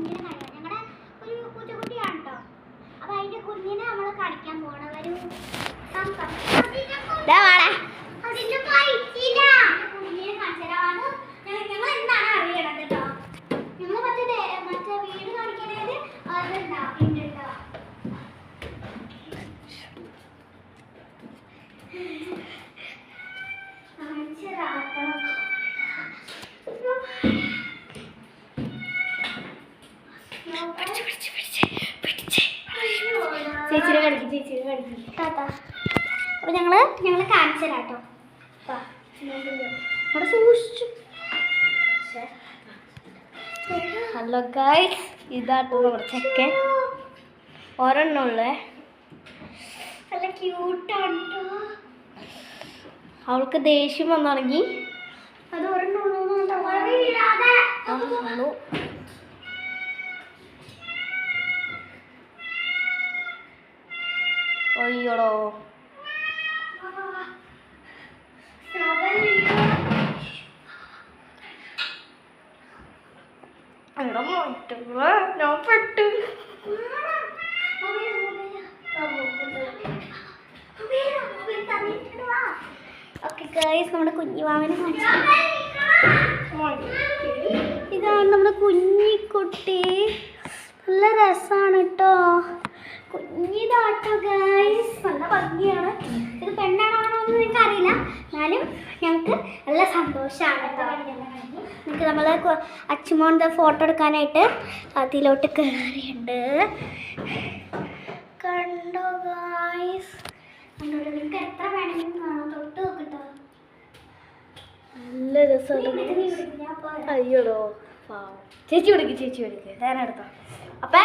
കുഞ്ഞിനെ കാണിക്കാം. ഞങ്ങളുടെ ഒരു പൂച്ചക്കുട്ടിയാണ് കേട്ടോ. അപ്പൊ അതിന്റെ കുഞ്ഞിനെ നമ്മൾ കാണിക്കാൻ പോണ ഒരു കുഞ്ഞിനെ കാണിച്ചതാണ്. ഞങ്ങൾ എന്താണ് അറിയണത് കേട്ടോ. ഞങ്ങൾ മറ്റേ വീട് കാണിക്കണത് അതുണ്ടാ ചേച്ചിനെ കടിക്കും. അപ്പൊ ഞങ്ങള് കാണിച്ചു തരാം കേട്ടോ. അവിടെ സൂക്ഷിച്ചു. ഹലോ ഗൈസ്, ഇതാട്ടോ നമ്മുടെ ചെക്കൻ. ഒരെണ്ണുള്ളേ നല്ല ക്യൂട്ടാണ് കേട്ടോ. അവൾക്ക് ദേഷ്യം വന്നാണെങ്കിൽ അത് ഒരെണ്ണുള്ളൂ. അയ്യോടോ ഞാൻ പെട്ടു. ഓക്കെ ഗൈസ്, നമ്മുടെ കുഞ്ഞിമാവനെ ഇതാണ് നമ്മുടെ കുഞ്ഞിക്കുട്ടി. നല്ല രസമാണ് കേട്ടോ. കുഞ്ഞിതാട്ടോ ഗൈസ്, നല്ല ഭംഗിയാണ്. ഇത് പെണ്ണാണോ ആണോന്ന് നിങ്ങൾക്ക് അറിയില്ല, എന്നാലും ഞങ്ങൾക്ക് നല്ല സന്തോഷമാണ് കേട്ടോ. നിങ്ങൾക്ക് നമ്മൾ അച്ചുമോൻ്റെ ഫോട്ടോ എടുക്കാനായിട്ട് അതിലോട്ട് കയറിയുണ്ട്. കണ്ടോ ഗൈസ്, കണ്ടോ? നിങ്ങൾക്ക് എത്ര വേണമെങ്കിലും കാണാം. തൊട്ട് നോക്കട്ടോ. നല്ല രസമാണ്. അയ്യോടോ ചേച്ചി വിളിക്ക്, ചേച്ചി വിളിക്ക്. ഞാൻ എടുത്തോ. അപ്പം